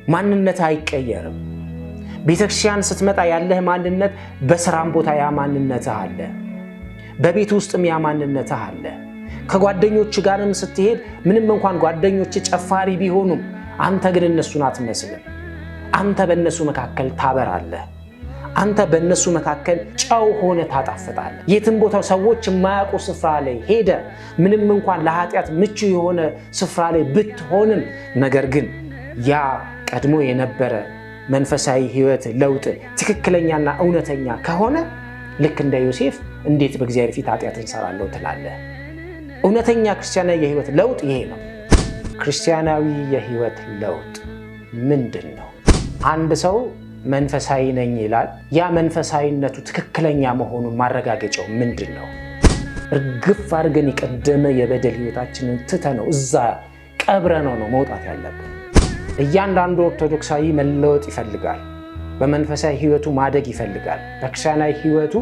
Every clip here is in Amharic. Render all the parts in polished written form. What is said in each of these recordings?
ማንነት አይቀየርም። ቤተክርስቲያን ስትመጣ ያለህ ማንነት በስራም ቦታ ያ ማንነት አለ። በቤት ውስጥም ያ ማንነት አለ። ከጓደኞች ጋርም ስትሄድ ምንም እንኳን ጓደኞች ጨፋሪ ቢሆኑም አንተ ግን እነሱን አትመስልም። አንተ በእነሱ መካከል ታበራለህ። አንተ በእነሱ መካከል ጨው ሆነ ታጣፍጣለህ። የትም ቦታው ሰዎች የማያውቁ ስፍራ ላይ ሄደ ምንም እንኳን ለኃጢአት ምቹ የሆነ ስፍራ ላይ ብትሆንም ነገር ግን ያ ቀድሞ የነበረ መንፈሳዊ ህይወት ለውጥ ትክክለኛና እውነተኛ ከሆነ ልክ እንደ ዮሴፍ እንዴት በእግዚአብሔር ፊት ኃጢአት እንሰራለሁ ትላለህ? እውነተኛ ክርስቲያናዊ የህይወት ለውጥ ይሄ ነው። ክርስቲያናዊ የህይወት ለውጥ ምንድን ነው? አንድ ሰው መንፈሳዊ ነኝ ይላል። ያ መንፈሳዊነቱ ትክክለኛ መሆኑን ማረጋገጫው ምንድን ነው? እርግፍ አድርገን የቀደመ የበደል ህይወታችንን ትተነው እዛ ቀብረነው ነው መውጣት ያለብን። እያንዳንዱ ኦርቶዶክሳዊ መለወጥ ይፈልጋል። በመንፈሳዊ ህይወቱ ማደግ ይፈልጋል። በክርስቲያናዊ ህይወቱ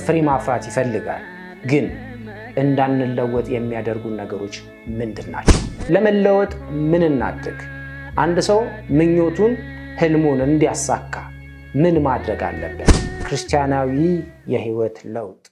ፍሬ ማፍራት ይፈልጋል። ግን እንዳንለወጥ የሚያደርጉን ነገሮች ምንድን ናቸው? ለመለወጥ ምን እናድርግ? አንድ ሰው ምኞቱን ህልሙን እንዲያሳካ ምን ማድረግ አለበት? ክርስቲያናዊ የህይወት ለውጥ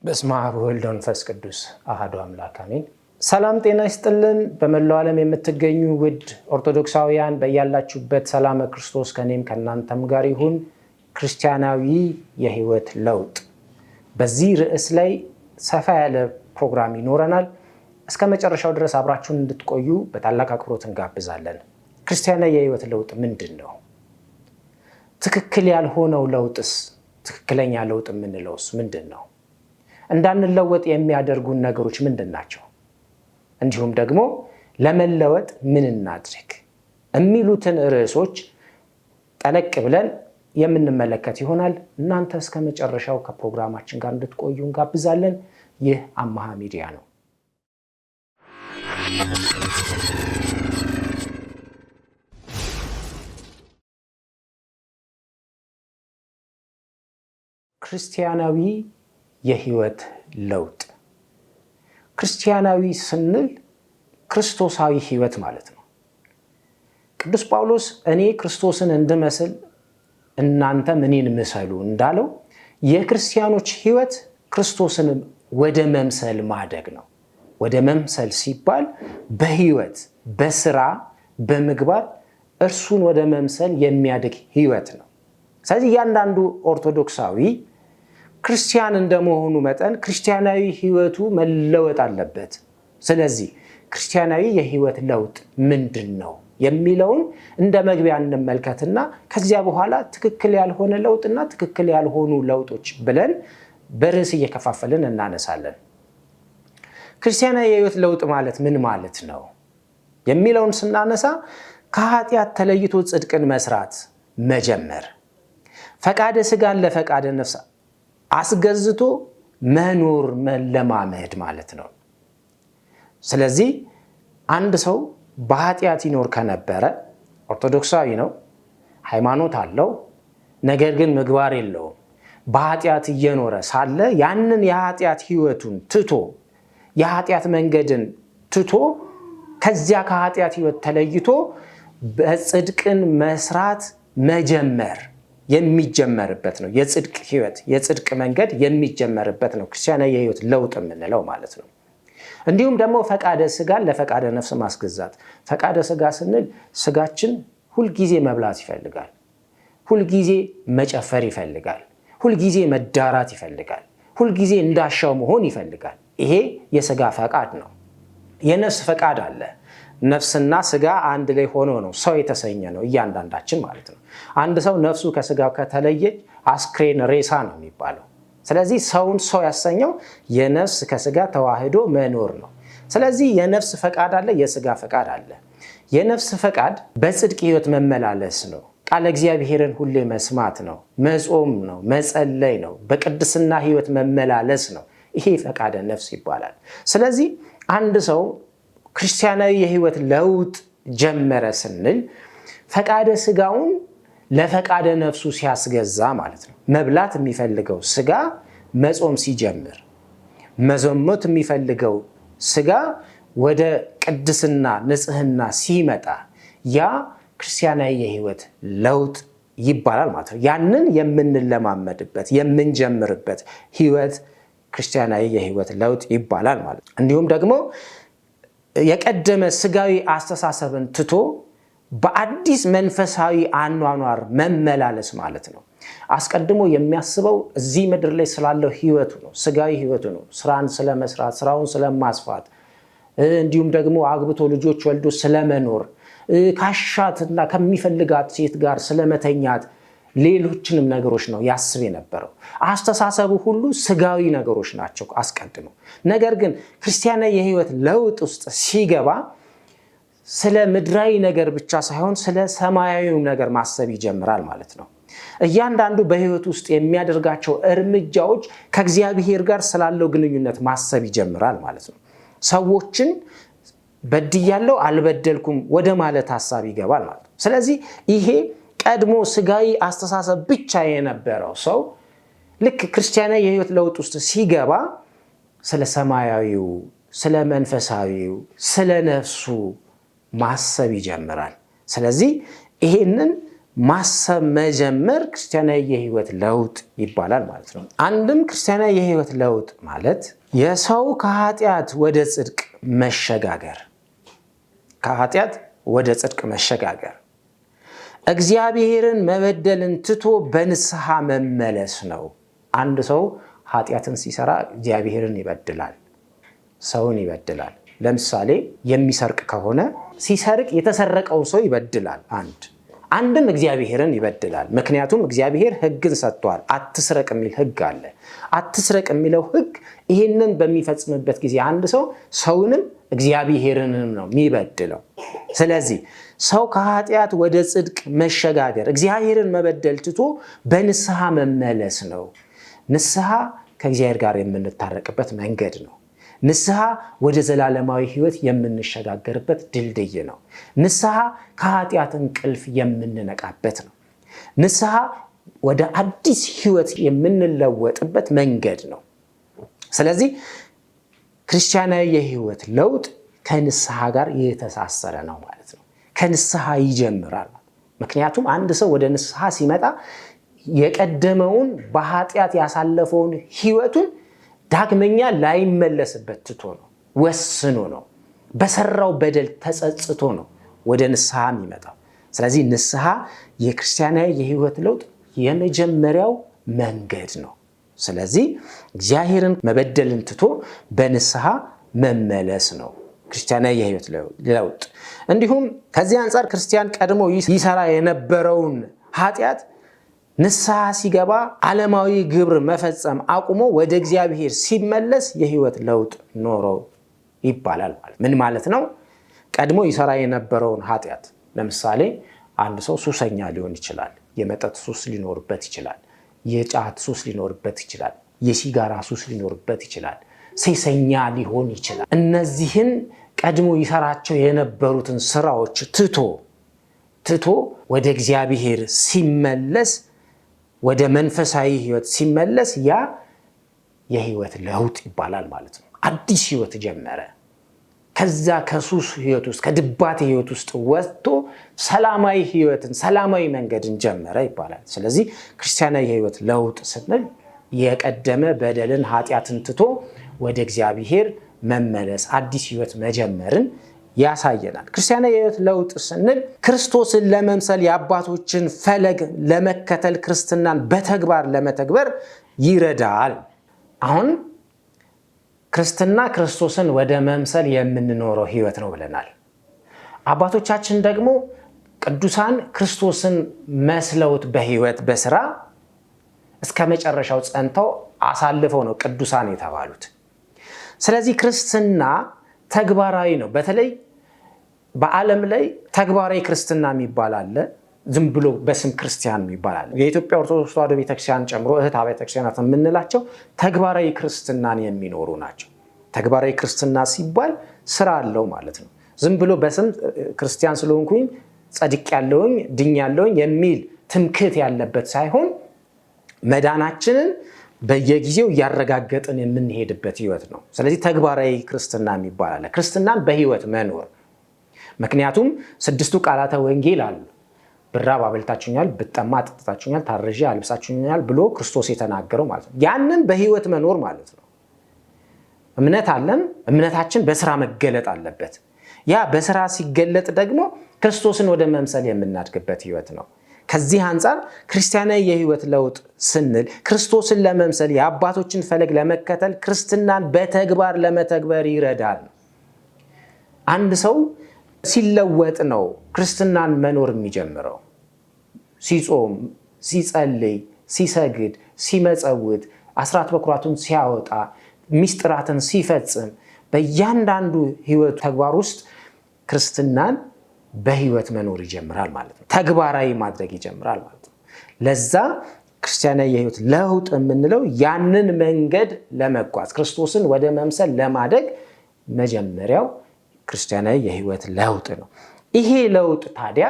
በስመ አብ ወወልድ ወመንፈስ ቅዱስ አሐዱ አምላክ አሜን። ሰላም ጤና ይስጥልን። በመላው ዓለም የምትገኙ ውድ ኦርቶዶክሳውያን በያላችሁበት ሰላም ክርስቶስ ከኔም ከናንተም ጋር ይሁን። ክርስቲያናዊ የህይወት ለውጥ በዚህ ርዕስ ላይ ሰፋ ያለ ፕሮግራም ይኖረናል። እስከ መጨረሻው ድረስ አብራችሁን እንድትቆዩ በታላቅ አክብሮት እንጋብዛለን። ክርስቲያናዊ የህይወት ለውጥ ምንድን ነው? ትክክል ያልሆነው ለውጥስ? ትክክለኛ ለውጥ የምንለውስ ምንድን ነው? እንዳንለወጥ የሚያደርጉን ነገሮች ምንድን ናቸው? እንዲሁም ደግሞ ለመለወጥ ምን እናድርግ የሚሉትን ርዕሶች ጠለቅ ብለን የምንመለከት ይሆናል። እናንተ እስከ መጨረሻው ከፕሮግራማችን ጋር እንድትቆዩ እንጋብዛለን። ይህ አማሃ ሚዲያ ነው። ክርስቲያናዊ የህይወት ለውጥ። ክርስቲያናዊ ስንል ክርስቶሳዊ ህይወት ማለት ነው። ቅዱስ ጳውሎስ እኔ ክርስቶስን እንድመስል እናንተም እኔን ምሰሉ እንዳለው የክርስቲያኖች ህይወት ክርስቶስን ወደ መምሰል ማደግ ነው። ወደ መምሰል ሲባል በህይወት፣ በስራ፣ በምግባር እርሱን ወደ መምሰል የሚያድግ ህይወት ነው። ስለዚህ እያንዳንዱ ኦርቶዶክሳዊ ክርስቲያን እንደመሆኑ መጠን ክርስቲያናዊ ህይወቱ መለወጥ አለበት። ስለዚህ ክርስቲያናዊ የህይወት ለውጥ ምንድን ነው የሚለውን እንደ መግቢያ እንመልከትና ከዚያ በኋላ ትክክል ያልሆነ ለውጥና ትክክል ያልሆኑ ለውጦች ብለን በርዕስ እየከፋፈልን እናነሳለን። ክርስቲያናዊ የህይወት ለውጥ ማለት ምን ማለት ነው የሚለውን ስናነሳ ከኃጢአት ተለይቶ ጽድቅን መስራት መጀመር፣ ፈቃደ ስጋን ለፈቃደ ነፍስ አስገዝቶ መኖር መለማመድ ማለት ነው። ስለዚህ አንድ ሰው በኃጢአት ይኖር ከነበረ ኦርቶዶክሳዊ ነው፣ ሃይማኖት አለው፣ ነገር ግን ምግባር የለውም። በኃጢአት እየኖረ ሳለ ያንን የኃጢአት ህይወቱን ትቶ የኃጢአት መንገድን ትቶ ከዚያ ከኃጢአት ህይወት ተለይቶ በጽድቅን መስራት መጀመር የሚጀመርበት ነው። የጽድቅ ህይወት፣ የጽድቅ መንገድ የሚጀመርበት ነው ክርስቲያናዊ የህይወት ለውጥ የምንለው ማለት ነው። እንዲሁም ደግሞ ፈቃደ ስጋን ለፈቃደ ነፍስ ማስገዛት። ፈቃደ ስጋ ስንል ስጋችን ሁልጊዜ መብላት ይፈልጋል፣ ሁልጊዜ መጨፈር ይፈልጋል፣ ሁልጊዜ መዳራት ይፈልጋል፣ ሁልጊዜ እንዳሻው መሆን ይፈልጋል። ይሄ የስጋ ፈቃድ ነው። የነፍስ ፈቃድ አለ። ነፍስና ስጋ አንድ ላይ ሆኖ ነው ሰው የተሰኘ ነው እያንዳንዳችን ማለት ነው። አንድ ሰው ነፍሱ ከስጋው ከተለየች አስክሬን ሬሳ ነው የሚባለው። ስለዚህ ሰውን ሰው ያሰኘው የነፍስ ከስጋ ተዋህዶ መኖር ነው። ስለዚህ የነፍስ ፈቃድ አለ፣ የስጋ ፈቃድ አለ። የነፍስ ፈቃድ በጽድቅ ህይወት መመላለስ ነው። ቃለ እግዚአብሔርን ሁሌ መስማት ነው፣ መጾም ነው፣ መጸለይ ነው፣ በቅድስና ህይወት መመላለስ ነው። ይሄ ፈቃደ ነፍስ ይባላል። ስለዚህ አንድ ሰው ክርስቲያናዊ የህይወት ለውጥ ጀመረ ስንል ፈቃደ ስጋውን ለፈቃደ ነፍሱ ሲያስገዛ ማለት ነው። መብላት የሚፈልገው ስጋ መጾም ሲጀምር፣ መዘሞት የሚፈልገው ስጋ ወደ ቅድስና ንጽህና ሲመጣ ያ ክርስቲያናዊ የህይወት ለውጥ ይባላል ማለት ነው። ያንን የምንለማመድበት የምንጀምርበት ህይወት ክርስቲያናዊ የህይወት ለውጥ ይባላል ማለት ነው። እንዲሁም ደግሞ የቀደመ ስጋዊ አስተሳሰብን ትቶ በአዲስ መንፈሳዊ አኗኗር መመላለስ ማለት ነው። አስቀድሞ የሚያስበው እዚህ ምድር ላይ ስላለው ህይወቱ ነው፣ ስጋዊ ህይወቱ ነው። ስራን ስለመስራት፣ ስራውን ስለማስፋት፣ እንዲሁም ደግሞ አግብቶ ልጆች ወልዶ ስለመኖር፣ ካሻትና ከሚፈልጋት ሴት ጋር ስለመተኛት፣ ሌሎችንም ነገሮች ነው ያስብ የነበረው። አስተሳሰቡ ሁሉ ስጋዊ ነገሮች ናቸው አስቀድሞ። ነገር ግን ክርስቲያናዊ የህይወት ለውጥ ውስጥ ሲገባ ስለ ምድራዊ ነገር ብቻ ሳይሆን ስለ ሰማያዊ ነገር ማሰብ ይጀምራል ማለት ነው። እያንዳንዱ በህይወት ውስጥ የሚያደርጋቸው እርምጃዎች ከእግዚአብሔር ጋር ስላለው ግንኙነት ማሰብ ይጀምራል ማለት ነው። ሰዎችን በድያለሁ አልበደልኩም ወደ ማለት ሐሳብ ይገባል ማለት ነው። ስለዚህ ይሄ ቀድሞ ስጋዊ አስተሳሰብ ብቻ የነበረው ሰው ልክ ክርስቲያናዊ የህይወት ለውጥ ውስጥ ሲገባ ስለ ሰማያዊው፣ ስለ መንፈሳዊው፣ ስለ ነፍሱ ማሰብ ይጀምራል። ስለዚህ ይሄንን ማሰብ መጀመር ክርስቲያናዊ የህይወት ለውጥ ይባላል ማለት ነው። አንድም ክርስቲያናዊ የህይወት ለውጥ ማለት የሰው ከኃጢአት ወደ ጽድቅ መሸጋገር፣ ከኃጢአት ወደ ጽድቅ መሸጋገር፣ እግዚአብሔርን መበደልን ትቶ በንስሐ መመለስ ነው። አንድ ሰው ኃጢአትን ሲሰራ እግዚአብሔርን ይበድላል፣ ሰውን ይበድላል። ለምሳሌ የሚሰርቅ ከሆነ ሲሰርቅ የተሰረቀውን ሰው ይበድላል። አንድም እግዚአብሔርን ይበድላል። ምክንያቱም እግዚአብሔር ሕግን ሰጥቷል። አትስረቅ የሚል ሕግ አለ። አትስረቅ የሚለው ሕግ ይህንን በሚፈጽምበት ጊዜ አንድ ሰው ሰውንም እግዚአብሔርንም ነው የሚበድለው። ስለዚህ ሰው ከኃጢአት ወደ ጽድቅ መሸጋገር፣ እግዚአብሔርን መበደል ትቶ በንስሐ መመለስ ነው። ንስሐ ከእግዚአብሔር ጋር የምንታረቅበት መንገድ ነው። ንስሐ ወደ ዘላለማዊ ህይወት የምንሸጋገርበት ድልድይ ነው። ንስሐ ከኃጢአት እንቅልፍ የምንነቃበት ነው። ንስሐ ወደ አዲስ ህይወት የምንለወጥበት መንገድ ነው። ስለዚህ ክርስቲያናዊ የህይወት ለውጥ ከንስሐ ጋር የተሳሰረ ነው ማለት ነው። ከንስሐ ይጀምራል። ምክንያቱም አንድ ሰው ወደ ንስሐ ሲመጣ የቀደመውን በኃጢአት ያሳለፈውን ህይወቱን ዳግመኛ ላይመለስበት ትቶ ነው፣ ወስኖ ነው፣ በሰራው በደል ተጸጽቶ ነው ወደ ንስሐ የሚመጣው። ስለዚህ ንስሐ የክርስቲያናዊ የህይወት ለውጥ የመጀመሪያው መንገድ ነው። ስለዚህ እግዚአብሔርን መበደልን ትቶ በንስሐ መመለስ ነው ክርስቲያናዊ የህይወት ለውጥ። እንዲሁም ከዚህ አንጻር ክርስቲያን ቀድሞ ይሰራ የነበረውን ኃጢአት ንስሐ ሲገባ ዓለማዊ ግብር መፈጸም አቁሞ ወደ እግዚአብሔር ሲመለስ የህይወት ለውጥ ኖረው ይባላል። ምን ማለት ነው? ቀድሞ ይሰራ የነበረውን ኃጢአት፣ ለምሳሌ አንድ ሰው ሱሰኛ ሊሆን ይችላል። የመጠጥ ሱስ ሊኖርበት ይችላል። የጫት ሱስ ሊኖርበት ይችላል። የሲጋራ ሱስ ሊኖርበት ይችላል። ሴሰኛ ሊሆን ይችላል። እነዚህን ቀድሞ ይሰራቸው የነበሩትን ስራዎች ትቶ ወደ እግዚአብሔር ሲመለስ፣ ወደ መንፈሳዊ ህይወት ሲመለስ ያ የህይወት ለውጥ ይባላል ማለት ነው። አዲስ ህይወት ጀመረ። ከዛ ከሱስ ህይወት ውስጥ ከድባቴ ህይወት ውስጥ ወጥቶ ሰላማዊ ህይወትን ሰላማዊ መንገድን ጀመረ ይባላል። ስለዚህ ክርስቲያናዊ የህይወት ለውጥ ስንል የቀደመ በደልን ኃጢአትን ትቶ ወደ እግዚአብሔር መመለስ አዲስ ህይወት መጀመርን ያሳየናል። ክርስቲያናዊ የህይወት ለውጥ ስንል ክርስቶስን ለመምሰል የአባቶችን ፈለግ ለመከተል ክርስትናን በተግባር ለመተግበር ይረዳል። አሁን ክርስትና ክርስቶስን ወደ መምሰል የምንኖረው ህይወት ነው ብለናል። አባቶቻችን ደግሞ ቅዱሳን ክርስቶስን መስለውት በህይወት በስራ እስከ መጨረሻው ጸንተው አሳልፈው ነው ቅዱሳን የተባሉት። ስለዚህ ክርስትና ተግባራዊ ነው። በተለይ በዓለም ላይ ተግባራዊ ክርስትና የሚባል አለ፣ ዝም ብሎ በስም ክርስቲያን የሚባል አለ። የኢትዮጵያ ኦርቶዶክስ ተዋሕዶ ቤተክርስቲያን ጨምሮ እህት አብያተ ክርስቲያናት የምንላቸው ተግባራዊ ክርስትናን የሚኖሩ ናቸው። ተግባራዊ ክርስትና ሲባል ስራ አለው ማለት ነው። ዝም ብሎ በስም ክርስቲያን ስለሆንኩኝ ጸድቅ ያለውኝ ድኝ ያለውኝ የሚል ትምክህት ያለበት ሳይሆን መዳናችንን በየጊዜው ያረጋገጥን የምንሄድበት ህይወት ነው። ስለዚህ ተግባራዊ ክርስትና የሚባል አለ። ክርስትናን በህይወት መኖር። ምክንያቱም 6ቱ ቃላተ ወንጌል አሉ። ብራብ አብልታችሁኛል፣ ብጠማ አጠጥታችሁኛል፣ ታርዤ አልብሳችሁኛል ብሎ ክርስቶስ የተናገረው ማለት ነው። ያንን በህይወት መኖር ማለት ነው። እምነት አለን። እምነታችን በስራ መገለጥ አለበት። ያ በስራ ሲገለጥ ደግሞ ክርስቶስን ወደ መምሰል የምናድግበት ህይወት ነው። ከዚህ አንፃር ክርስቲያናዊ የህይወት ለውጥ ስንል ክርስቶስን ለመምሰል የአባቶችን ፈለግ ለመከተል ክርስትናን በተግባር ለመተግበር ይረዳል። አንድ ሰው ሲለወጥ ነው ክርስትናን መኖር የሚጀምረው። ሲጾም፣ ሲጸልይ፣ ሲሰግድ፣ ሲመጸውት፣ አስራት በኩራቱን ሲያወጣ፣ ሚስጥራትን ሲፈጽም በእያንዳንዱ ህይወት ተግባር ውስጥ ክርስትናን በህይወት መኖር ይጀምራል ማለት ነው። ተግባራዊ ማድረግ ይጀምራል ማለት ነው። ለዛ ክርስቲያናዊ የህይወት ለውጥ የምንለው ያንን መንገድ ለመጓዝ ክርስቶስን ወደ መምሰል ለማደግ መጀመሪያው ክርስቲያናዊ የህይወት ለውጥ ነው። ይሄ ለውጥ ታዲያ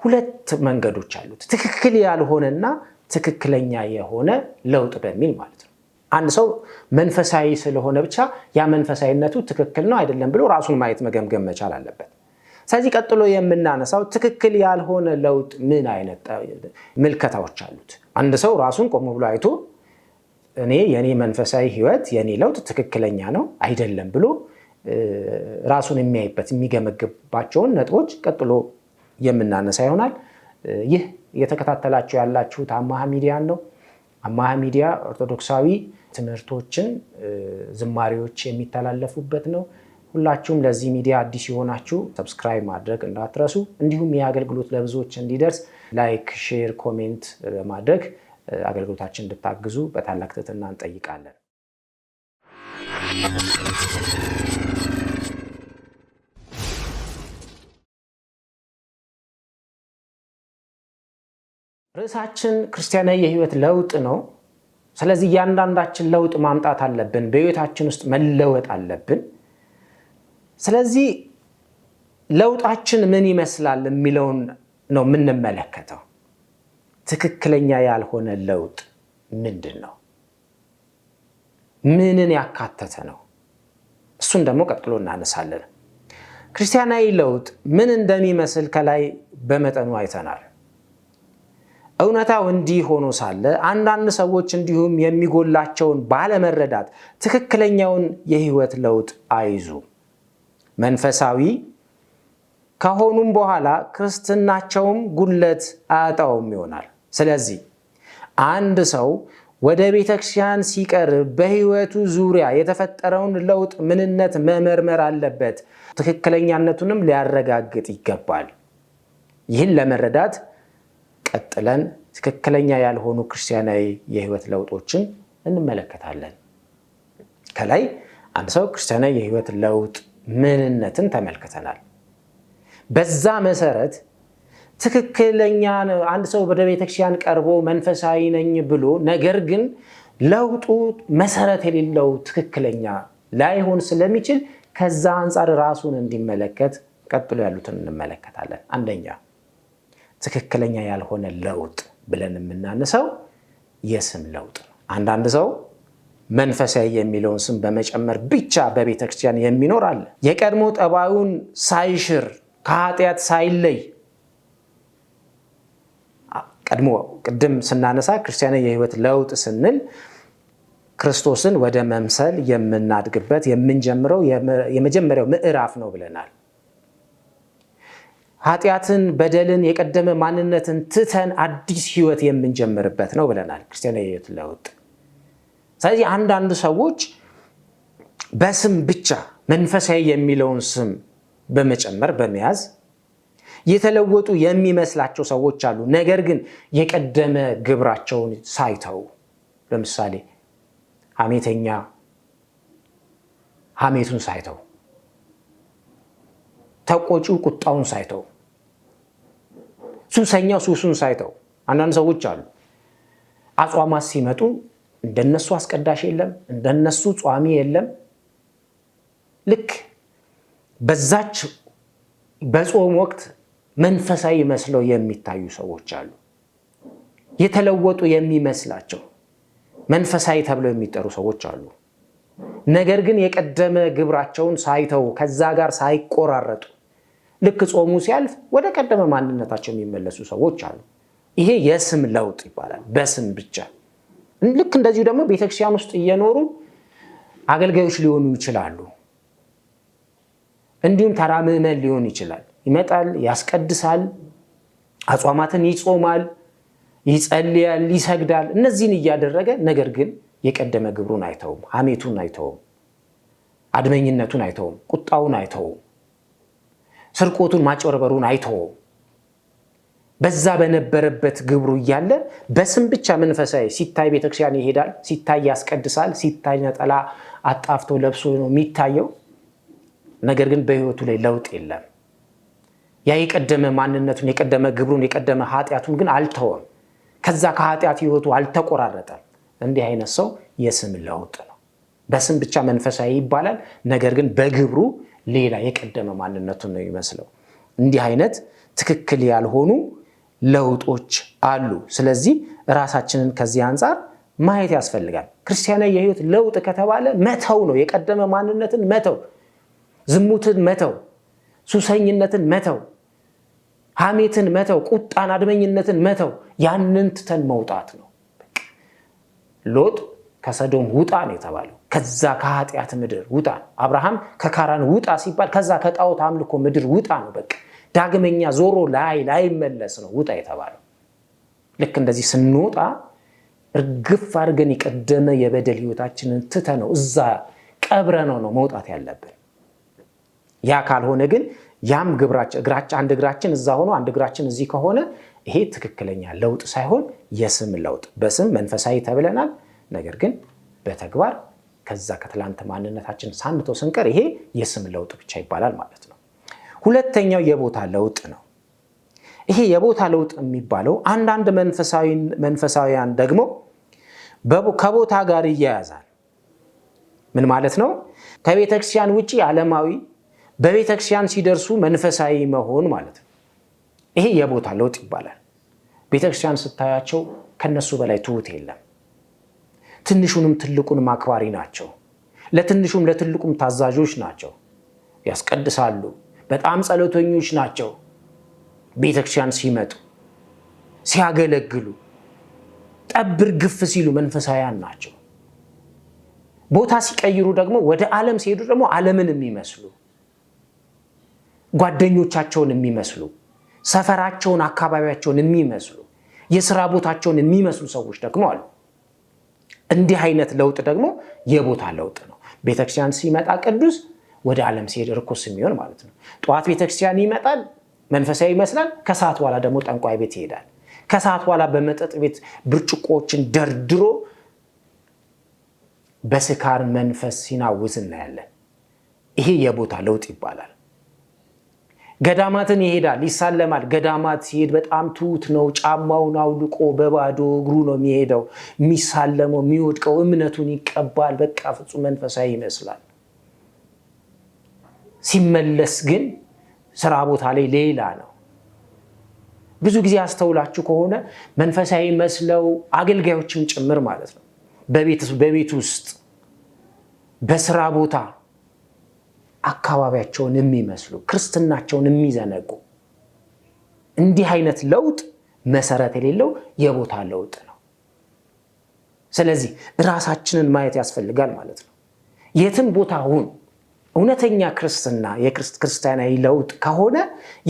2 መንገዶች አሉት። ትክክል ያልሆነና ትክክለኛ የሆነ ለውጥ በሚል ማለት ነው። አንድ ሰው መንፈሳዊ ስለሆነ ብቻ ያ መንፈሳዊነቱ ትክክል ነው አይደለም ብሎ ራሱን ማየት መገምገም መቻል አለበት። ስለዚህ ቀጥሎ የምናነሳው ትክክል ያልሆነ ለውጥ ምን አይነት ምልከታዎች አሉት። አንድ ሰው ራሱን ቆም ብሎ አይቶ የኔ መንፈሳዊ ህይወት የኔ ለውጥ ትክክለኛ ነው አይደለም ብሎ ራሱን የሚያይበት የሚገመግባቸውን ነጥቦች ቀጥሎ የምናነሳ ይሆናል። ይህ እየተከታተላችሁ ያላችሁት አማሃ ሚዲያን ነው። አማሃ ሚዲያ ኦርቶዶክሳዊ ትምህርቶችን፣ ዝማሬዎች የሚተላለፉበት ነው። ሁላችሁም ለዚህ ሚዲያ አዲስ የሆናችሁ ሰብስክራይብ ማድረግ እንዳትረሱ። እንዲሁም ይህ አገልግሎት ለብዙዎች እንዲደርስ ላይክ፣ ሼር፣ ኮሜንት በማድረግ አገልግሎታችን እንድታግዙ በታላቅ ትህትና እንጠይቃለን። ርዕሳችን ክርስቲያናዊ የህይወት ለውጥ ነው። ስለዚህ እያንዳንዳችን ለውጥ ማምጣት አለብን። በህይወታችን ውስጥ መለወጥ አለብን። ስለዚህ ለውጣችን ምን ይመስላል የሚለውን ነው የምንመለከተው። ትክክለኛ ያልሆነ ለውጥ ምንድን ነው? ምንን ያካተተ ነው? እሱን ደግሞ ቀጥሎ እናነሳለን። ክርስቲያናዊ ለውጥ ምን እንደሚመስል ከላይ በመጠኑ አይተናል። እውነታው እንዲህ ሆኖ ሳለ አንዳንድ ሰዎች እንዲሁም የሚጎላቸውን ባለመረዳት ትክክለኛውን የህይወት ለውጥ አይዙም። መንፈሳዊ ከሆኑም በኋላ ክርስትናቸውም ጉድለት አያጣውም ይሆናል። ስለዚህ አንድ ሰው ወደ ቤተክርስቲያን ሲቀርብ በህይወቱ ዙሪያ የተፈጠረውን ለውጥ ምንነት መመርመር አለበት። ትክክለኛነቱንም ሊያረጋግጥ ይገባል። ይህን ለመረዳት ቀጥለን ትክክለኛ ያልሆኑ ክርስቲያናዊ የህይወት ለውጦችን እንመለከታለን። ከላይ አንድ ሰው ክርስቲያናዊ የህይወት ለውጥ ምንነትን ተመልክተናል። በዛ መሰረት ትክክለኛ አንድ ሰው ወደ ቤተክርስቲያን ቀርቦ መንፈሳዊ ነኝ ብሎ ነገር ግን ለውጡ መሰረት የሌለው ትክክለኛ ላይሆን ስለሚችል ከዛ አንፃር ራሱን እንዲመለከት ቀጥሎ ያሉትን እንመለከታለን። አንደኛ ትክክለኛ ያልሆነ ለውጥ ብለን የምናነሳው የስም ለውጥ ነው። አንዳንድ ሰው መንፈሳዊ የሚለውን ስም በመጨመር ብቻ በቤተክርስቲያን የሚኖር አለ። የቀድሞ ጠባዩን ሳይሽር ከኃጢአት ሳይለይ ቅድም ስናነሳ ክርስቲያናዊ የህይወት ለውጥ ስንል ክርስቶስን ወደ መምሰል የምናድግበት የምንጀምረው የመጀመሪያው ምዕራፍ ነው ብለናል። ኃጢአትን፣ በደልን፣ የቀደመ ማንነትን ትተን አዲስ ህይወት የምንጀምርበት ነው ብለናል ክርስቲያናዊ የህይወት ለውጥ። ስለዚህ አንዳንድ ሰዎች በስም ብቻ መንፈሳዊ የሚለውን ስም በመጨመር በመያዝ የተለወጡ የሚመስላቸው ሰዎች አሉ። ነገር ግን የቀደመ ግብራቸውን ሳይተው፣ ለምሳሌ ሐሜተኛ ሐሜቱን ሳይተው፣ ተቆጪው ቁጣውን ሳይተው፣ ሱሰኛው ሱሱን ሳይተው አንዳንድ ሰዎች አሉ። አጽዋማት ሲመጡ እንደነሱ አስቀዳሽ የለም፣ እንደነሱ ጿሚ የለም። ልክ በዛች በጾም ወቅት መንፈሳዊ መስለው የሚታዩ ሰዎች አሉ። የተለወጡ የሚመስላቸው መንፈሳዊ ተብለው የሚጠሩ ሰዎች አሉ። ነገር ግን የቀደመ ግብራቸውን ሳይተው ከዛ ጋር ሳይቆራረጡ ልክ ጾሙ ሲያልፍ ወደ ቀደመ ማንነታቸው የሚመለሱ ሰዎች አሉ። ይሄ የስም ለውጥ ይባላል፣ በስም ብቻ። ልክ እንደዚሁ ደግሞ ቤተክርስቲያን ውስጥ እየኖሩ አገልጋዮች ሊሆኑ ይችላሉ። እንዲሁም ተራ ምዕመን ሊሆን ይችላል። ይመጣል፣ ያስቀድሳል፣ አጽዋማትን ይጾማል፣ ይጸልያል፣ ይሰግዳል። እነዚህን እያደረገ ነገር ግን የቀደመ ግብሩን አይተውም፣ ሐሜቱን አይተውም፣ አድመኝነቱን አይተውም፣ ቁጣውን አይተውም፣ ስርቆቱን ማጭበርበሩን አይተውም። በዛ በነበረበት ግብሩ እያለ በስም ብቻ መንፈሳዊ ሲታይ ቤተክርስቲያን ይሄዳል፣ ሲታይ ያስቀድሳል፣ ሲታይ ነጠላ አጣፍቶ ለብሶ ነው የሚታየው። ነገር ግን በህይወቱ ላይ ለውጥ የለም። ያ የቀደመ ማንነቱን፣ የቀደመ ግብሩን፣ የቀደመ ኃጢአቱን ግን አልተወም። ከዛ ከኃጢአት ህይወቱ አልተቆራረጠም። እንዲህ አይነት ሰው የስም ለውጥ ነው። በስም ብቻ መንፈሳዊ ይባላል፣ ነገር ግን በግብሩ ሌላ የቀደመ ማንነቱን ነው የሚመስለው። እንዲህ አይነት ትክክል ያልሆኑ ለውጦች አሉ። ስለዚህ ራሳችንን ከዚህ አንጻር ማየት ያስፈልጋል። ክርስቲያናዊ የህይወት ለውጥ ከተባለ መተው ነው። የቀደመ ማንነትን መተው፣ ዝሙትን መተው፣ ሱሰኝነትን መተው፣ ሐሜትን መተው፣ ቁጣን፣ አድመኝነትን መተው፣ ያንን ትተን መውጣት ነው። ሎጥ ከሰዶም ውጣ ነው የተባለው። ከዛ ከኃጢአት ምድር ውጣ። አብርሃም ከካራን ውጣ ሲባል ከዛ ከጣዖት አምልኮ ምድር ውጣ ነው። በቃ ዳግመኛ ዞሮ ላይመለስ ነው ውጣ የተባለው። ልክ እንደዚህ ስንወጣ እርግፍ አድርገን የቀደመ የበደል ህይወታችንን ትተነው እዛ ቀብረነው ነው መውጣት ያለብን። ያ ካልሆነ ግን ያም ግብራችን አንድ እግራችን እዛ ሆኖ አንድ እግራችን እዚህ ከሆነ ይሄ ትክክለኛ ለውጥ ሳይሆን የስም ለውጥ። በስም መንፈሳዊ ተብለናል፣ ነገር ግን በተግባር ከዛ ከትላንት ማንነታችን ሳንተው ስንቀር ይሄ የስም ለውጥ ብቻ ይባላል ማለት ነው። ሁለተኛው የቦታ ለውጥ ነው። ይሄ የቦታ ለውጥ የሚባለው አንዳንድ መንፈሳዊያን ደግሞ ከቦታ ጋር ይያያዛል። ምን ማለት ነው? ከቤተክርስቲያን ውጪ ዓለማዊ፣ በቤተክርስቲያን ሲደርሱ መንፈሳዊ መሆን ማለት ነው። ይሄ የቦታ ለውጥ ይባላል። ቤተክርስቲያን ስታያቸው ከነሱ በላይ ትሁት የለም። ትንሹንም ትልቁንም አክባሪ ናቸው። ለትንሹም ለትልቁም ታዛዦች ናቸው። ያስቀድሳሉ። በጣም ጸሎተኞች ናቸው። ቤተክርስቲያን ሲመጡ ሲያገለግሉ ጠብር ግፍ ሲሉ መንፈሳውያን ናቸው። ቦታ ሲቀይሩ ደግሞ ወደ ዓለም ሲሄዱ ደግሞ ዓለምን የሚመስሉ ጓደኞቻቸውን የሚመስሉ ሰፈራቸውን አካባቢያቸውን የሚመስሉ የሥራ ቦታቸውን የሚመስሉ ሰዎች ደግሞ አሉ። እንዲህ አይነት ለውጥ ደግሞ የቦታ ለውጥ ነው። ቤተክርስቲያን ሲመጣ ቅዱስ፣ ወደ ዓለም ሲሄድ ርኩስ የሚሆን ማለት ነው። ጠዋት ቤተክርስቲያን ይመጣል፣ መንፈሳዊ ይመስላል። ከሰዓት በኋላ ደግሞ ጠንቋይ ቤት ይሄዳል። ከሰዓት በኋላ በመጠጥ ቤት ብርጭቆችን ደርድሮ በስካር መንፈስ ሲናውዝ እናያለን። ይሄ የቦታ ለውጥ ይባላል። ገዳማትን ይሄዳል፣ ይሳለማል። ገዳማት ሲሄድ በጣም ትሁት ነው። ጫማውን አውልቆ በባዶ እግሩ ነው የሚሄደው። የሚሳለመው፣ የሚወድቀው፣ እምነቱን ይቀባል። በቃ ፍጹም መንፈሳዊ ይመስላል። ሲመለስ ግን ስራ ቦታ ላይ ሌላ ነው። ብዙ ጊዜ አስተውላችሁ ከሆነ መንፈሳዊ መስለው አገልጋዮችም ጭምር ማለት ነው በቤት ውስጥ በስራ ቦታ አካባቢያቸውን የሚመስሉ ክርስትናቸውን የሚዘነጉ እንዲህ አይነት ለውጥ መሰረት የሌለው የቦታ ለውጥ ነው። ስለዚህ ራሳችንን ማየት ያስፈልጋል ማለት ነው። የትም ቦታ ሁን፣ እውነተኛ ክርስትና የክርስቲያናዊ ለውጥ ከሆነ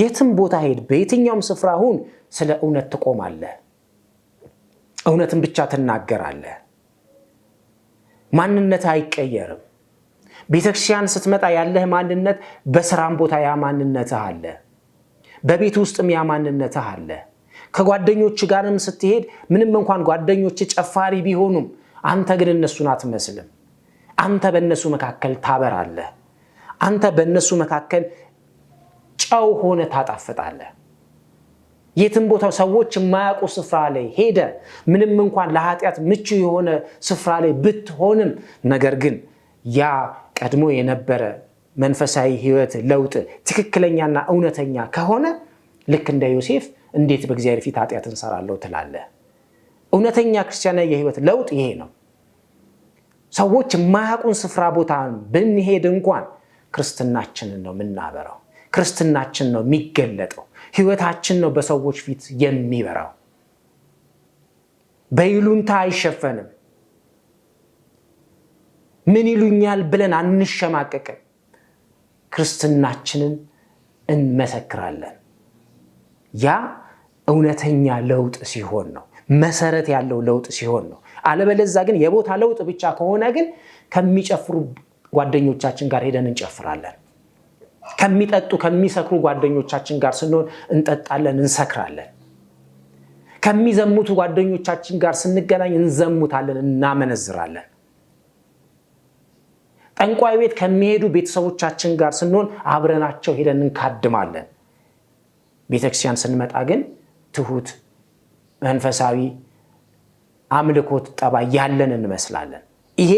የትም ቦታ ሄድ፣ በየትኛውም ስፍራ ሁን፣ ስለ እውነት ትቆማለህ። እውነትን ብቻ ትናገራለህ። ማንነት አይቀየርም። ቤተክርስቲያን ስትመጣ ያለህ ማንነት በስራም ቦታ ያ ማንነትህ አለ። በቤት ውስጥም ያ ማንነትህ አለ። ከጓደኞች ጋርም ስትሄድ ምንም እንኳን ጓደኞች ጨፋሪ ቢሆኑም አንተ ግን እነሱን አትመስልም። አንተ በእነሱ መካከል ታበራለህ። አንተ በእነሱ መካከል ጨው ሆነ ታጣፍጣለህ። የትም ቦታ ሰዎች የማያውቁ ስፍራ ላይ ሄደ ምንም እንኳን ለኃጢአት ምቹ የሆነ ስፍራ ላይ ብትሆንም ነገር ግን ያ ቀድሞ የነበረ መንፈሳዊ ህይወት ለውጥ ትክክለኛና እውነተኛ ከሆነ ልክ እንደ ዮሴፍ እንዴት በእግዚአብሔር ፊት ኃጢአት እንሰራለሁ ትላለህ? እውነተኛ ክርስቲያናዊ የህይወት ለውጥ ይሄ ነው። ሰዎች የማያውቁን ስፍራ ቦታ ብንሄድ እንኳን ክርስትናችንን ነው የምናበራው። ክርስትናችን ነው የሚገለጠው። ህይወታችን ነው በሰዎች ፊት የሚበራው። በይሉንታ አይሸፈንም። ምን ይሉኛል ብለን አንሸማቀቅም። ክርስትናችንን እንመሰክራለን። ያ እውነተኛ ለውጥ ሲሆን ነው፣ መሰረት ያለው ለውጥ ሲሆን ነው። አለበለዚያ ግን የቦታ ለውጥ ብቻ ከሆነ ግን ከሚጨፍሩ ጓደኞቻችን ጋር ሄደን እንጨፍራለን። ከሚጠጡ ከሚሰክሩ ጓደኞቻችን ጋር ስንሆን እንጠጣለን፣ እንሰክራለን። ከሚዘሙቱ ጓደኞቻችን ጋር ስንገናኝ እንዘሙታለን፣ እናመነዝራለን። ጠንቋይ ቤት ከሚሄዱ ቤተሰቦቻችን ጋር ስንሆን አብረናቸው ሄደን እንካድማለን። ቤተክርስቲያን ስንመጣ ግን ትሁት፣ መንፈሳዊ አምልኮት ጠባይ ያለን እንመስላለን። ይሄ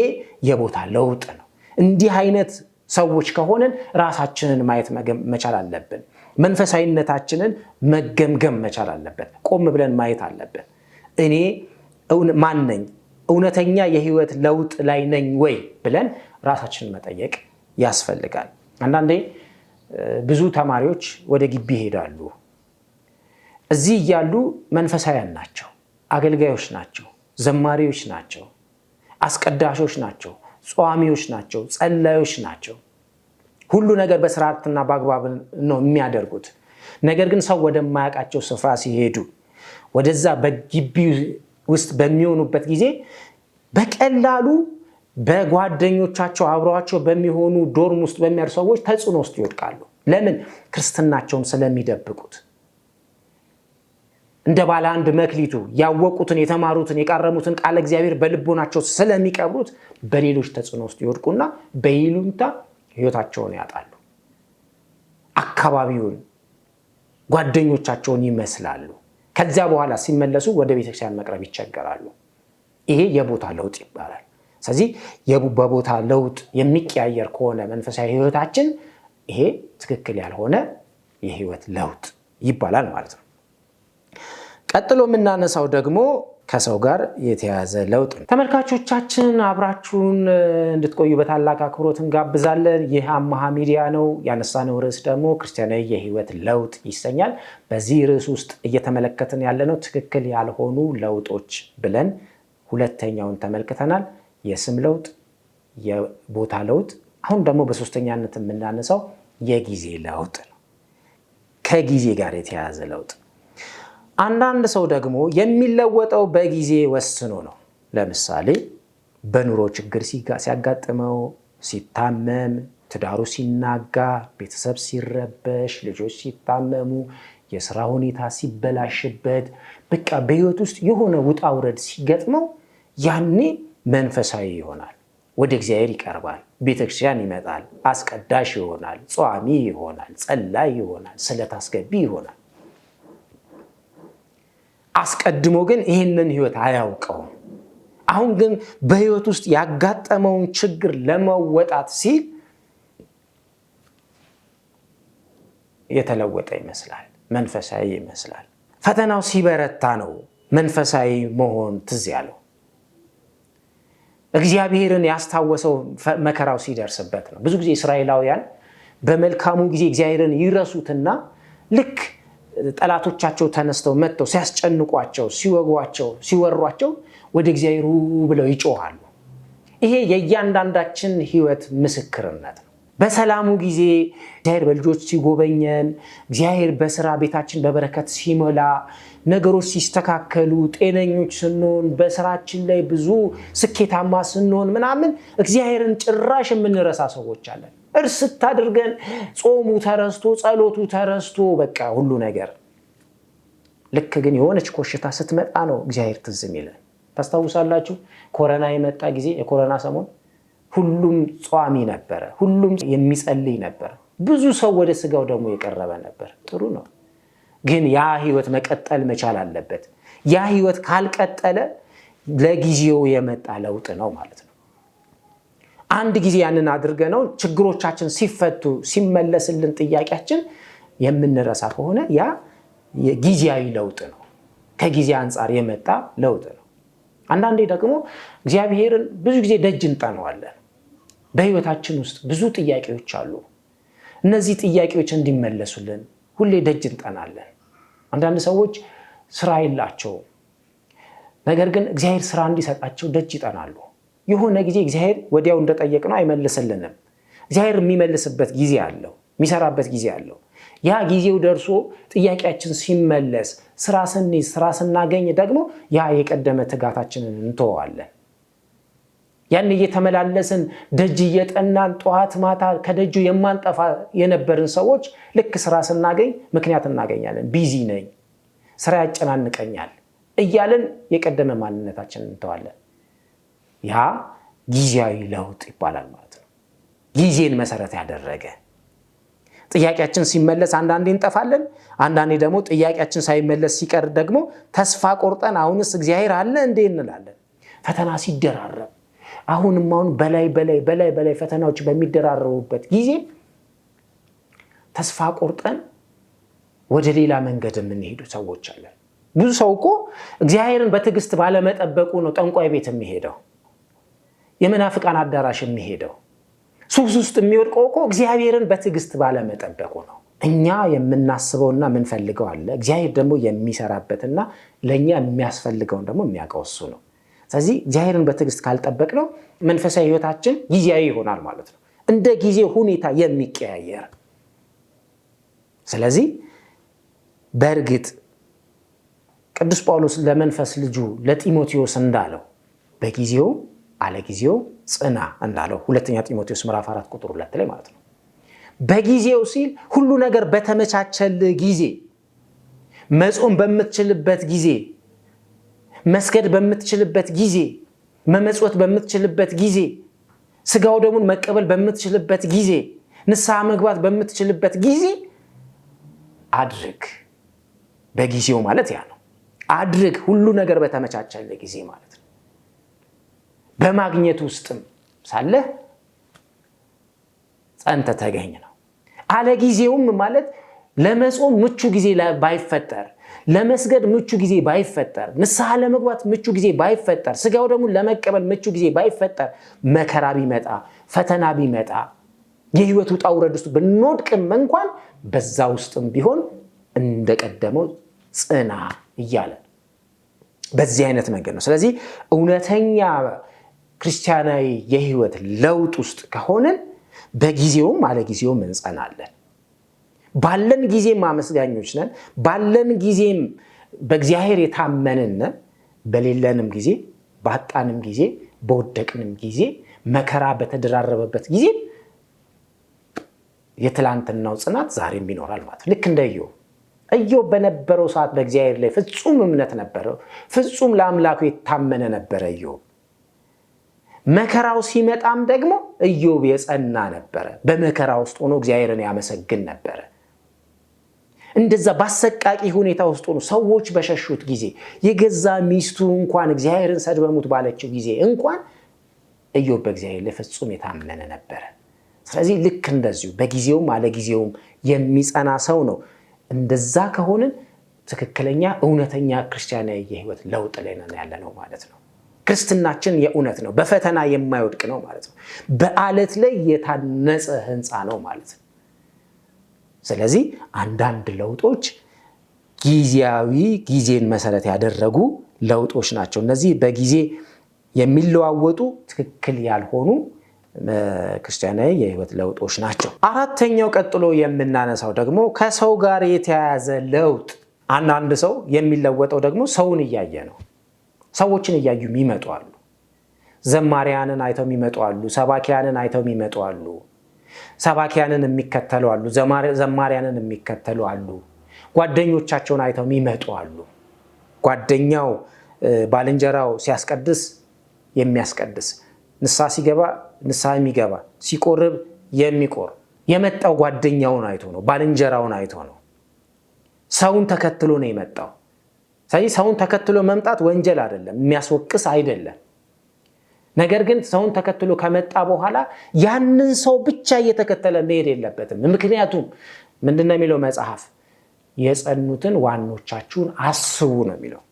የቦታ ለውጥ ነው። እንዲህ አይነት ሰዎች ከሆነን ራሳችንን ማየት መቻል አለብን። መንፈሳዊነታችንን መገምገም መቻል አለብን። ቆም ብለን ማየት አለብን። እኔ ማን ነኝ? እውነተኛ የህይወት ለውጥ ላይ ነኝ ወይ ብለን ራሳችንን መጠየቅ ያስፈልጋል። አንዳንዴ ብዙ ተማሪዎች ወደ ግቢ ይሄዳሉ። እዚህ እያሉ መንፈሳውያን ናቸው፣ አገልጋዮች ናቸው፣ ዘማሪዎች ናቸው፣ አስቀዳሾች ናቸው፣ ጿሚዎች ናቸው፣ ጸላዮች ናቸው። ሁሉ ነገር በስርዓትና በአግባብ ነው የሚያደርጉት። ነገር ግን ሰው ወደማያውቃቸው ስፍራ ሲሄዱ ወደዛ በግቢ ውስጥ በሚሆኑበት ጊዜ በቀላሉ በጓደኞቻቸው አብረዋቸው በሚሆኑ ዶርም ውስጥ በሚያሉ ሰዎች ተጽዕኖ ውስጥ ይወድቃሉ። ለምን? ክርስትናቸውን ስለሚደብቁት። እንደ ባለ አንድ መክሊቱ ያወቁትን የተማሩትን የቃረሙትን ቃለ እግዚአብሔር በልቦናቸው ስለሚቀብሩት በሌሎች ተጽዕኖ ውስጥ ይወድቁና በይሉኝታ ህይወታቸውን ያጣሉ። አካባቢውን፣ ጓደኞቻቸውን ይመስላሉ። ከዚያ በኋላ ሲመለሱ ወደ ቤተክርስቲያን መቅረብ ይቸገራሉ። ይሄ የቦታ ለውጥ ይባላል። ስለዚህ በቦታ ለውጥ የሚቀያየር ከሆነ መንፈሳዊ ህይወታችን ይሄ ትክክል ያልሆነ የህይወት ለውጥ ይባላል ማለት ነው። ቀጥሎ የምናነሳው ደግሞ ከሰው ጋር የተያያዘ ለውጥ ነው። ተመልካቾቻችን አብራችሁን እንድትቆዩ በታላቅ አክብሮት እንጋብዛለን። ይህ አማሃ ሚዲያ ነው። ያነሳነው ርዕስ ደግሞ ክርስቲያናዊ የህይወት ለውጥ ይሰኛል። በዚህ ርዕስ ውስጥ እየተመለከትን ያለነው ትክክል ያልሆኑ ለውጦች ብለን ሁለተኛውን ተመልክተናል። የስም ለውጥ፣ የቦታ ለውጥ፣ አሁን ደግሞ በሶስተኛነት የምናነሳው የጊዜ ለውጥ ነው። ከጊዜ ጋር የተያያዘ ለውጥ። አንዳንድ ሰው ደግሞ የሚለወጠው በጊዜ ወስኖ ነው። ለምሳሌ በኑሮ ችግር ሲያጋጥመው፣ ሲታመም፣ ትዳሩ ሲናጋ፣ ቤተሰብ ሲረበሽ፣ ልጆች ሲታመሙ፣ የስራ ሁኔታ ሲበላሽበት፣ በቃ በህይወት ውስጥ የሆነ ውጣ ውረድ ሲገጥመው ያኔ መንፈሳዊ ይሆናል። ወደ እግዚአብሔር ይቀርባል፣ ቤተክርስቲያን ይመጣል፣ አስቀዳሽ ይሆናል፣ ጿሚ ይሆናል፣ ጸላይ ይሆናል፣ ስለት አስገቢ ይሆናል። አስቀድሞ ግን ይህንን ህይወት አያውቀውም። አሁን ግን በህይወት ውስጥ ያጋጠመውን ችግር ለመወጣት ሲል የተለወጠ ይመስላል፣ መንፈሳዊ ይመስላል። ፈተናው ሲበረታ ነው መንፈሳዊ መሆን ትዝ ያለው። እግዚአብሔርን ያስታወሰው መከራው ሲደርስበት ነው። ብዙ ጊዜ እስራኤላውያን በመልካሙ ጊዜ እግዚአብሔርን ይረሱትና ልክ ጠላቶቻቸው ተነስተው መጥተው ሲያስጨንቋቸው፣ ሲወጓቸው፣ ሲወሯቸው ወደ እግዚአብሔር ብለው ይጮሃሉ። ይሄ የእያንዳንዳችን ህይወት ምስክርነት ነው። በሰላሙ ጊዜ እግዚአብሔር በልጆች ሲጎበኘን፣ እግዚአብሔር በስራ ቤታችን በበረከት ሲሞላ፣ ነገሮች ሲስተካከሉ፣ ጤነኞች ስንሆን፣ በስራችን ላይ ብዙ ስኬታማ ስንሆን ምናምን እግዚአብሔርን ጭራሽ የምንረሳ ሰዎች አለን። እርስት አድርገን ጾሙ ተረስቶ፣ ጸሎቱ ተረስቶ፣ በቃ ሁሉ ነገር። ልክ ግን የሆነች ኮሽታ ስትመጣ ነው እግዚአብሔር ትዝ የሚለን። ታስታውሳላችሁ? ኮሮና የመጣ ጊዜ፣ የኮሮና ሰሞን ሁሉም ጿሚ ነበረ፣ ሁሉም የሚጸልይ ነበር፣ ብዙ ሰው ወደ ስጋው ደግሞ የቀረበ ነበር። ጥሩ ነው፣ ግን ያ ህይወት መቀጠል መቻል አለበት። ያ ህይወት ካልቀጠለ ለጊዜው የመጣ ለውጥ ነው ማለት ነው። አንድ ጊዜ ያንን አድርገነው ችግሮቻችን ሲፈቱ ሲመለስልን ጥያቄያችን የምንረሳ ከሆነ ያ የጊዜያዊ ለውጥ ነው፣ ከጊዜ አንጻር የመጣ ለውጥ ነው። አንዳንዴ ደግሞ እግዚአብሔርን ብዙ ጊዜ ደጅ እንጠናዋለን። በህይወታችን ውስጥ ብዙ ጥያቄዎች አሉ። እነዚህ ጥያቄዎች እንዲመለሱልን ሁሌ ደጅ እንጠናለን። አንዳንድ ሰዎች ስራ የላቸውም፣ ነገር ግን እግዚአብሔር ስራ እንዲሰጣቸው ደጅ ይጠናሉ። የሆነ ጊዜ እግዚአብሔር ወዲያው እንደጠየቅነው አይመልስልንም። እግዚአብሔር የሚመልስበት ጊዜ አለው፣ የሚሰራበት ጊዜ አለው። ያ ጊዜው ደርሶ ጥያቄያችን ሲመለስ ስራ ስንይዝ ስራ ስናገኝ ደግሞ ያ የቀደመ ትጋታችንን እንተዋለን። ያን እየተመላለስን ደጅ እየጠናን ጠዋት ማታ ከደጁ የማንጠፋ የነበርን ሰዎች ልክ ስራ ስናገኝ ምክንያት እናገኛለን። ቢዚ ነኝ፣ ስራ ያጨናንቀኛል እያለን የቀደመ ማንነታችንን እንተዋለን። ያ ጊዜያዊ ለውጥ ይባላል ማለት ነው። ጊዜን መሰረት ያደረገ ጥያቄያችን ሲመለስ አንዳንዴ እንጠፋለን፣ አንዳንዴ ደግሞ ጥያቄያችን ሳይመለስ ሲቀር ደግሞ ተስፋ ቆርጠን አሁንስ እግዚአብሔር አለ እንዴ እንላለን። ፈተና ሲደራረብ አሁን በላይ ፈተናዎች በሚደራረቡበት ጊዜ ተስፋ ቆርጠን ወደ ሌላ መንገድ የምንሄዱ ሰዎች አለን። ብዙ ሰው እኮ እግዚአብሔርን በትዕግስት ባለመጠበቁ ነው ጠንቋይ ቤት የሚሄደው፣ የመናፍቃን አዳራሽ የሚሄደው፣ ሱስ ውስጥ የሚወድቀው እኮ እግዚአብሔርን በትዕግስት ባለመጠበቁ ነው። እኛ የምናስበውና የምንፈልገው አለ፣ እግዚአብሔር ደግሞ የሚሰራበትና ለእኛ የሚያስፈልገውን ደግሞ የሚያውቀው እሱ ነው። ስለዚህ እግዚአብሔርን በትዕግስት ካልጠበቅነው መንፈሳዊ ህይወታችን ጊዜያዊ ይሆናል ማለት ነው፣ እንደ ጊዜ ሁኔታ የሚቀያየር። ስለዚህ በእርግጥ ቅዱስ ጳውሎስ ለመንፈስ ልጁ ለጢሞቴዎስ እንዳለው በጊዜው አለጊዜው ጽና እንዳለው ሁለተኛ ጢሞቴዎስ ምዕራፍ 4 ቁጥር 2 ላይ ማለት ነው። በጊዜው ሲል ሁሉ ነገር በተመቻቸልህ ጊዜ፣ መጾም በምትችልበት ጊዜ፣ መስገድ በምትችልበት ጊዜ፣ መመጽወት በምትችልበት ጊዜ፣ ስጋው ደሙን መቀበል በምትችልበት ጊዜ፣ ንስሐ መግባት በምትችልበት ጊዜ አድርግ። በጊዜው ማለት ያ ነው። አድርግ፣ ሁሉ ነገር በተመቻቸልህ ጊዜ ማለት ነው። በማግኘት ውስጥም ሳለህ ጸንተህ ተገኝ ነው። አለጊዜውም ማለት ለመጾም ምቹ ጊዜ ባይፈጠር፣ ለመስገድ ምቹ ጊዜ ባይፈጠር፣ ንስሐ ለመግባት ምቹ ጊዜ ባይፈጠር፣ ስጋው ደግሞ ለመቀበል ምቹ ጊዜ ባይፈጠር፣ መከራ ቢመጣ፣ ፈተና ቢመጣ፣ የህይወት ውጣ ውረድ ውስጥ ብንወድቅም እንኳን በዛ ውስጥም ቢሆን እንደቀደመው ጽና እያለ በዚህ አይነት መንገድ ነው። ስለዚህ እውነተኛ ክርስቲያናዊ የህይወት ለውጥ ውስጥ ከሆነን በጊዜውም አለጊዜውም እንጸናለን። ባለን ጊዜም አመስጋኞች ነን፣ ባለን ጊዜም በእግዚአብሔር የታመንን ነን። በሌለንም ጊዜ፣ ባጣንም ጊዜ፣ በወደቅንም ጊዜ፣ መከራ በተደራረበበት ጊዜ የትላንትናው ጽናት ዛሬም ይኖራል ማለት ልክ እንደ ኢዮብ በነበረው ሰዓት በእግዚአብሔር ላይ ፍጹም እምነት ነበረው፣ ፍጹም ለአምላኩ የታመነ ነበረ ኢዮብ። መከራው ሲመጣም ደግሞ ኢዮብ የጸና ነበረ። በመከራ ውስጥ ሆኖ እግዚአብሔርን ያመሰግን ነበረ። እንደዛ በአሰቃቂ ሁኔታ ውስጥ ሆኖ ሰዎች በሸሹት ጊዜ፣ የገዛ ሚስቱ እንኳን እግዚአብሔርን ሰድበሙት ባለችው ጊዜ እንኳን ኢዮብ በእግዚአብሔር ላይ ፍጹም የታመነ ነበረ። ስለዚህ ልክ እንደዚሁ በጊዜውም አለጊዜውም የሚጸና ሰው ነው። እንደዛ ከሆንን ትክክለኛ እውነተኛ ክርስቲያናዊ የህይወት ለውጥ ላይ ነን ያለነው ማለት ነው። ክርስትናችን የእውነት ነው፣ በፈተና የማይወድቅ ነው ማለት ነው። በአለት ላይ የታነጸ ህንፃ ነው ማለት ነው። ስለዚህ አንዳንድ ለውጦች ጊዜያዊ ጊዜን መሰረት ያደረጉ ለውጦች ናቸው። እነዚህ በጊዜ የሚለዋወጡ ትክክል ያልሆኑ ክርስቲያናዊ የህይወት ለውጦች ናቸው። አራተኛው ቀጥሎ የምናነሳው ደግሞ ከሰው ጋር የተያያዘ ለውጥ። አንዳንድ ሰው የሚለወጠው ደግሞ ሰውን እያየ ነው። ሰዎችን እያዩ የሚመጡ አሉ። ዘማሪያንን አይተው የሚመጡ አሉ። ሰባኪያንን አይተው የሚመጡ አሉ። ሰባኪያንን የሚከተሉ አሉ። ዘማሪያንን የሚከተሉ አሉ። ጓደኞቻቸውን አይተው የሚመጡ አሉ። ጓደኛው ባልንጀራው ሲያስቀድስ የሚያስቀድስ፣ ንስሐ ሲገባ ንስሐ የሚገባ፣ ሲቆርብ የሚቆርብ፣ የመጣው ጓደኛውን አይቶ ነው፣ ባልንጀራውን አይቶ ነው። ሰውን ተከትሎ ነው የመጣው። ስለዚህ ሰውን ተከትሎ መምጣት ወንጀል አይደለም፣ የሚያስወቅስ አይደለም። ነገር ግን ሰውን ተከትሎ ከመጣ በኋላ ያንን ሰው ብቻ እየተከተለ መሄድ የለበትም። ምክንያቱም ምንድነው የሚለው መጽሐፍ? የጸኑትን ዋኖቻችሁን አስቡ ነው የሚለው።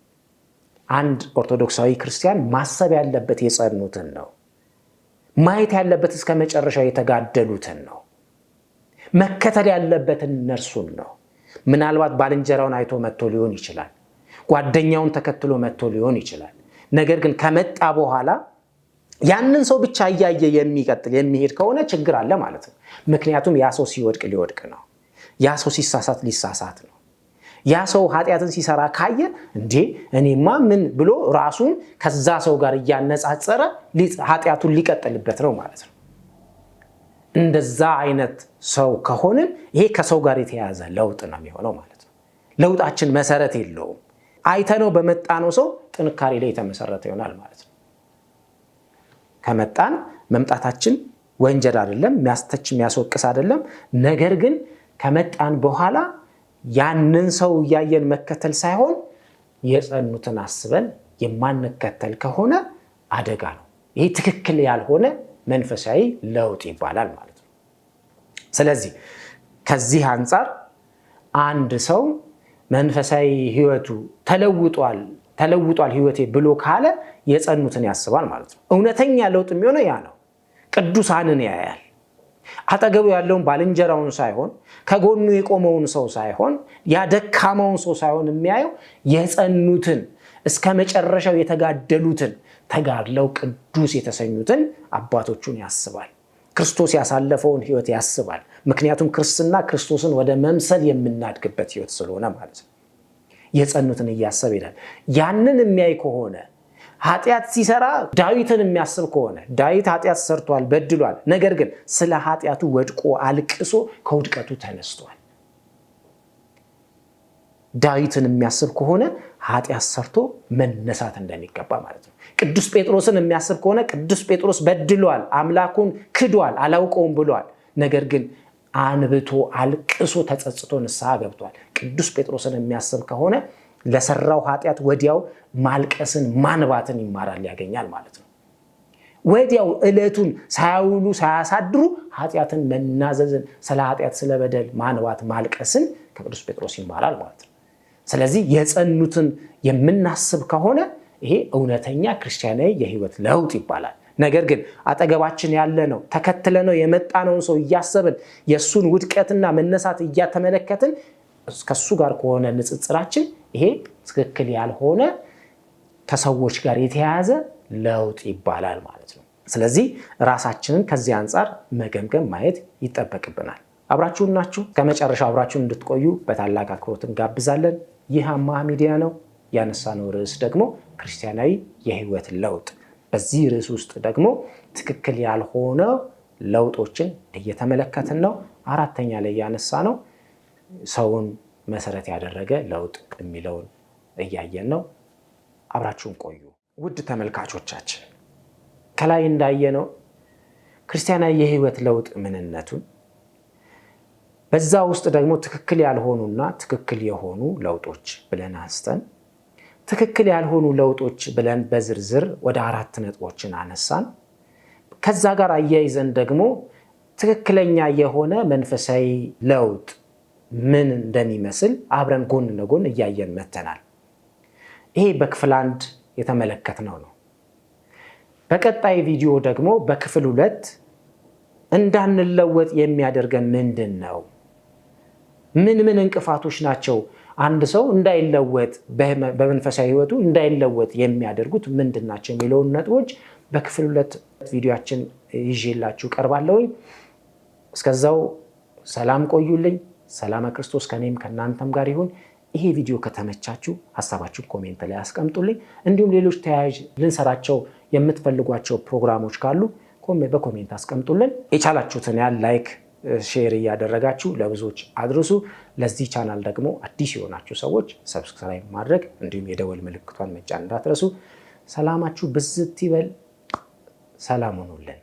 አንድ ኦርቶዶክሳዊ ክርስቲያን ማሰብ ያለበት የጸኑትን ነው። ማየት ያለበት እስከ መጨረሻው የተጋደሉትን ነው። መከተል ያለበት እነርሱን ነው። ምናልባት ባልንጀራውን አይቶ መጥቶ ሊሆን ይችላል። ጓደኛውን ተከትሎ መጥቶ ሊሆን ይችላል። ነገር ግን ከመጣ በኋላ ያንን ሰው ብቻ እያየ የሚቀጥል የሚሄድ ከሆነ ችግር አለ ማለት ነው። ምክንያቱም ያ ሰው ሲወድቅ ሊወድቅ ነው። ያ ሰው ሲሳሳት ሊሳሳት ነው። ያ ሰው ኃጢአትን ሲሰራ ካየ እንዴ እኔማ ምን ብሎ ራሱን ከዛ ሰው ጋር እያነጻጸረ ኃጢአቱን ሊቀጥልበት ነው ማለት ነው። እንደዛ አይነት ሰው ከሆንን ይሄ ከሰው ጋር የተያያዘ ለውጥ ነው የሚሆነው ማለት ነው። ለውጣችን መሰረት የለውም። አይተነው በመጣነው ሰው ጥንካሬ ላይ የተመሰረተ ይሆናል ማለት ነው። ከመጣን መምጣታችን ወንጀል አይደለም፣ የሚያስተች የሚያስወቅስ አይደለም። ነገር ግን ከመጣን በኋላ ያንን ሰው እያየን መከተል ሳይሆን የጸኑትን አስበን የማንከተል ከሆነ አደጋ ነው። ይሄ ትክክል ያልሆነ መንፈሳዊ ለውጥ ይባላል ማለት ነው። ስለዚህ ከዚህ አንጻር አንድ ሰው መንፈሳዊ ሕይወቱ ተለውጧል ሕይወቴ ብሎ ካለ የጸኑትን ያስባል ማለት ነው። እውነተኛ ለውጥ የሚሆነው ያ ነው። ቅዱሳንን ያያል። አጠገቡ ያለውን ባልንጀራውን ሳይሆን ከጎኑ የቆመውን ሰው ሳይሆን ያደካመውን ሰው ሳይሆን የሚያየው የጸኑትን እስከ መጨረሻው የተጋደሉትን ተጋድለው ቅዱስ የተሰኙትን አባቶቹን ያስባል። ክርስቶስ ያሳለፈውን ሕይወት ያስባል። ምክንያቱም ክርስትና ክርስቶስን ወደ መምሰል የምናድግበት ሕይወት ስለሆነ ማለት ነው። የጸኑትን እያሰብ ይላል። ያንን የሚያይ ከሆነ ኃጢአት ሲሰራ ዳዊትን የሚያስብ ከሆነ ዳዊት ኃጢአት ሰርቷል፣ በድሏል። ነገር ግን ስለ ኃጢአቱ ወድቆ አልቅሶ ከውድቀቱ ተነስቷል። ዳዊትን የሚያስብ ከሆነ ኃጢአት ሰርቶ መነሳት እንደሚገባ ማለት ነው። ቅዱስ ጴጥሮስን የሚያስብ ከሆነ ቅዱስ ጴጥሮስ በድሏል፣ አምላኩን ክዷል፣ አላውቀውም ብሏል። ነገር ግን አንብቶ አልቅሶ ተጸጽቶ ንስሐ ገብቷል። ቅዱስ ጴጥሮስን የሚያስብ ከሆነ ለሰራው ኃጢአት ወዲያው ማልቀስን ማንባትን ይማራል፣ ያገኛል ማለት ነው። ወዲያው ዕለቱን ሳያውሉ ሳያሳድሩ ኃጢአትን መናዘዝን፣ ስለ ኃጢአት ስለ በደል ማንባት ማልቀስን ከቅዱስ ጴጥሮስ ይማራል ማለት ነው። ስለዚህ የጸኑትን የምናስብ ከሆነ ይሄ እውነተኛ ክርስቲያናዊ የሕይወት ለውጥ ይባላል። ነገር ግን አጠገባችን ያለ ነው ተከትለነው የመጣነውን ሰው እያሰብን የእሱን ውድቀትና መነሳት እያተመለከትን ከሱ ጋር ከሆነ ንጽጽራችን ይሄ ትክክል ያልሆነ ከሰዎች ጋር የተያያዘ ለውጥ ይባላል ማለት ነው። ስለዚህ ራሳችንን ከዚህ አንጻር መገምገም ማየት ይጠበቅብናል። አብራችሁን ናችሁ። ከመጨረሻው አብራችሁን እንድትቆዩ በታላቅ አክብሮት እንጋብዛለን። ይህ አማሃ ሚዲያ ነው። ያነሳነው ርዕስ ደግሞ ክርስቲያናዊ የሕይወት ለውጥ። በዚህ ርዕስ ውስጥ ደግሞ ትክክል ያልሆነ ለውጦችን እየተመለከትን ነው። አራተኛ ላይ ያነሳ ነው ሰውን መሰረት ያደረገ ለውጥ የሚለውን እያየን ነው። አብራችሁን ቆዩ። ውድ ተመልካቾቻችን ከላይ እንዳየነው ክርስቲያናዊ የሕይወት ለውጥ ምንነቱን፣ በዛ ውስጥ ደግሞ ትክክል ያልሆኑና ትክክል የሆኑ ለውጦች ብለን አንስተን ትክክል ያልሆኑ ለውጦች ብለን በዝርዝር ወደ 4 ነጥቦችን አነሳን። ከዛ ጋር አያይዘን ደግሞ ትክክለኛ የሆነ መንፈሳዊ ለውጥ ምን እንደሚመስል አብረን ጎን ለጎን እያየን መተናል። ይሄ በክፍል 1 የተመለከትነው ነው። በቀጣይ ቪዲዮ ደግሞ በክፍል 2 እንዳንለወጥ የሚያደርገን ምንድን ነው? ምን እንቅፋቶች ናቸው አንድ ሰው እንዳይለወጥ በመንፈሳዊ ሕይወቱ እንዳይለወጥ የሚያደርጉት ምንድን ናቸው የሚለውን ነጥቦች በክፍል 2 ቪዲዮአችን ይዤላችሁ ቀርባለሁኝ። እስከዛው ሰላም ቆዩልኝ። ሰላም ክርስቶስ ከኔም ከናንተም ጋር ይሁን። ይሄ ቪዲዮ ከተመቻችሁ ሐሳባችሁን ኮሜንት ላይ አስቀምጡልኝ። እንዲሁም ሌሎች ተያያዥ ልንሰራቸው የምትፈልጓቸው ፕሮግራሞች ካሉ በኮሜንት አስቀምጡልን። የቻላችሁትን ያህል ላይክ፣ ሼር እያደረጋችሁ ለብዙዎች አድርሱ። ለዚህ ቻናል ደግሞ አዲስ የሆናችሁ ሰዎች ሰብስክራይብ ማድረግ እንዲሁም የደወል ምልክቷን መጫን እንዳትረሱ። ሰላማችሁ ብዝት ይበል። ሰላም ሁኑልን።